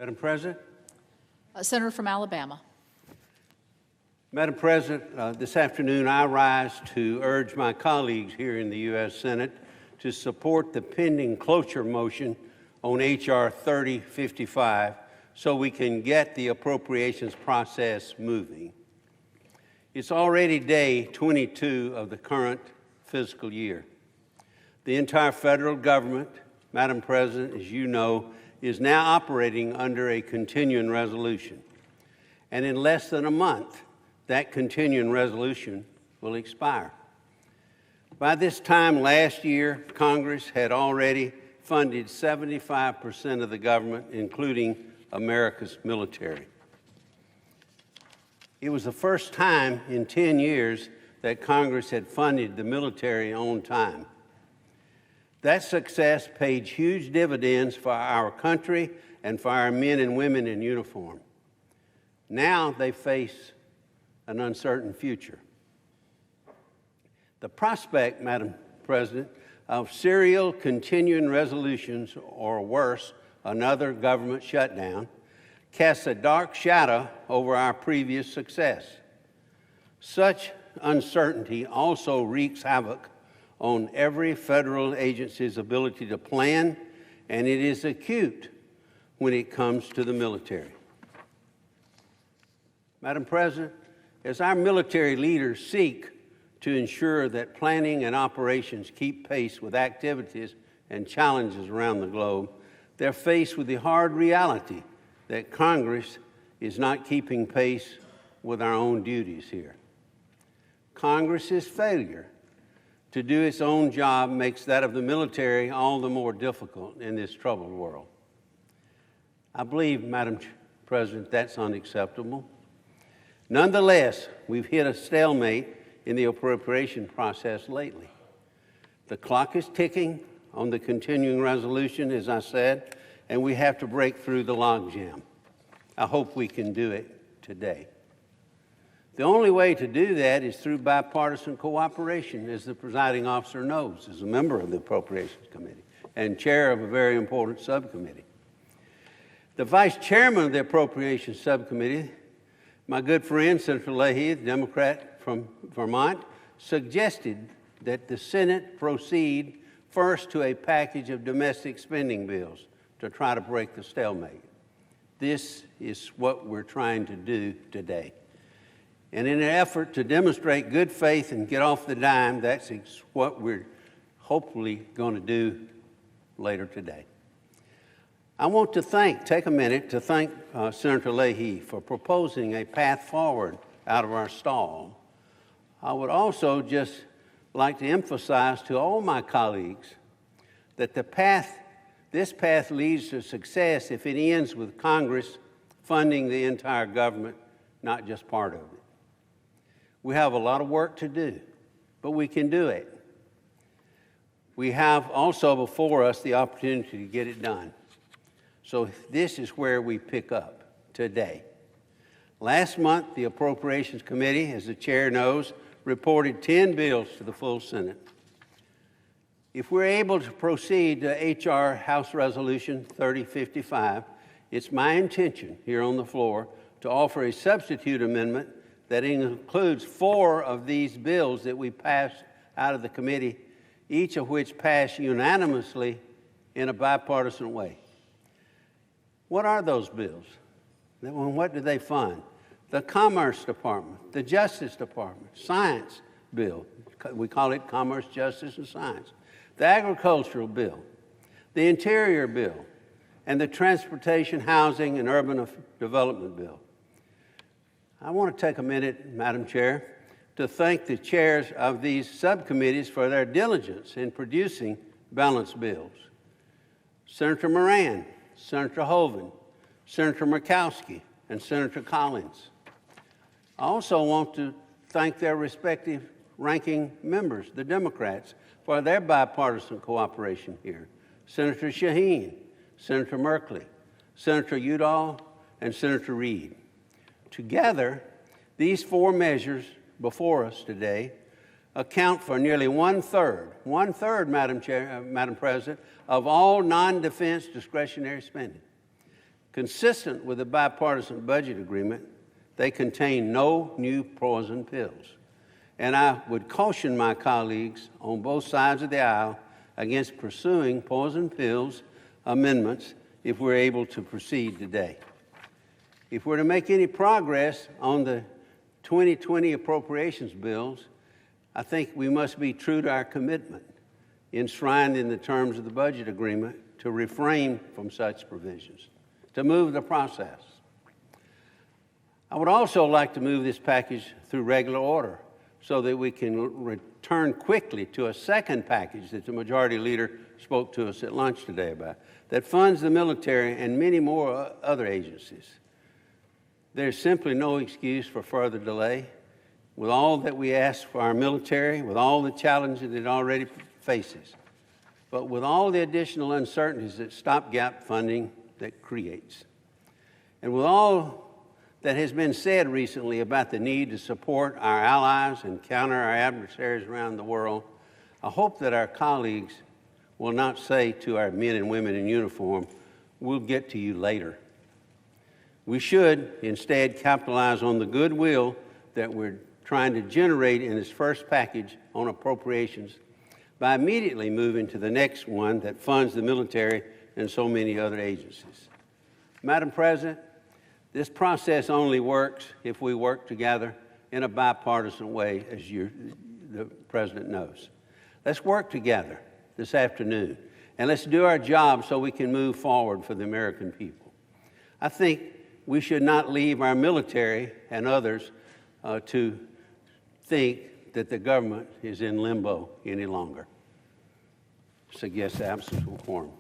Madam President. Senator from Alabama. Madam President, this afternoon I rise to urge my colleagues here in the U.S. Senate to support the pending cloture motion on H.R. 3055 so we can get the appropriations process moving. It's already day 22 of the current fiscal year. The entire federal government, Madam President, as you know, is now operating under a continuing resolution. And in less than a month, that continuing resolution will expire. By this time last year, Congress had already funded 75% of the government, including America's military. It was the first time in 10 years that Congress had funded the military on time. That success paid huge dividends for our country and for our men and women in uniform. Now they face an uncertain future. The prospect, Madam President, of serial continuing resolutions, or worse, another government shutdown, casts a dark shadow over our previous success. Such uncertainty also wreaks havoc on every federal agency's ability to plan, and it is acute when it comes to the military. Madam President, as our military leaders seek to ensure that planning and operations keep pace with activities and challenges around the globe, they're faced with the hard reality that Congress is not keeping pace with our own duties here. Congress's failure to do its own job makes that of the military all the more difficult in this troubled world. I believe, Madam President, that's unacceptable. Nonetheless, we've hit a stalemate in the appropriation process lately. The clock is ticking on the continuing resolution, as I said, and we have to break through the logjam. I hope we can do it today. The only way to do that is through bipartisan cooperation, as the presiding officer knows, as a member of the Appropriations Committee and chair of a very important subcommittee. The vice chairman of the Appropriations Subcommittee, my good friend, Senator Leahy, the Democrat from Vermont, suggested that the Senate proceed first to a package of domestic spending bills to try to break the stalemate. This is what we're trying to do today. And in an effort to demonstrate good faith and get off the dime, that's what we're hopefully going to do later today. I want to take a minute to thank Senator Leahy for proposing a path forward out of our stall. I would also just like to emphasize to all my colleagues that this path leads to success if it ends with Congress funding the entire government, not just part of it. We have a lot of work to do, but we can do it. We have also before us the opportunity to get it done. So this is where we pick up today. Last month, the Appropriations Committee, as the chair knows, reported 10 bills to the full Senate. If we're able to proceed to H.R. House Resolution 3055, it's my intention here on the floor to offer a substitute amendment that includes 4 of these bills that we passed out of the committee, each of which passed unanimously in a bipartisan way. What are those bills? What do they fund? The Commerce Department, the Justice Department, Science Bill, we call it Commerce, Justice, and Science, the Agricultural Bill, the Interior Bill, and the Transportation, Housing, and Urban Development Bill. I want to take a minute, Madam Chair, to thank the chairs of these subcommittees for their diligence in producing balanced bills. Senator Moran, Senator Hoeven, Senator Murkowski, and Senator Collins. I also want to thank their respective ranking members, the Democrats, for their bipartisan cooperation here. Senator Shaheen, Senator Merkley, Senator Udall, and Senator Reed. Together, these 4 measures before us today account for nearly one-third, Madam President, of all non-defense discretionary spending. Consistent with the bipartisan budget agreement, they contain no new poison pills. And I would caution my colleagues on both sides of the aisle against pursuing poison pills amendments if we're able to proceed today. If we're to make any progress on the 2020 appropriations bills, I think we must be true to our commitment enshrined in the terms of the budget agreement to refrain from such provisions, to move the process. I would also like to move this package through regular order so that we can return quickly to a second package that the majority leader spoke to us at lunch today about, that funds the military and many more other agencies. There's simply no excuse for further delay. With all that we ask for our military, with all the challenges it already faces, but with all the additional uncertainties that stopgap funding that creates, and with all that has been said recently about the need to support our allies and counter our adversaries around the world, I hope that our colleagues will not say to our men and women in uniform, "We'll get to you later." We should instead capitalize on the goodwill that we're trying to generate in this first package on appropriations by immediately moving to the next one that funds the military and so many other agencies. Madam President, this process only works if we work together in a bipartisan way, as the President knows. Let's work together this afternoon, and let's do our job so we can move forward for the American people. I think we should not leave our military and others to think that the government is in limbo any longer. Suggest absence of quorum.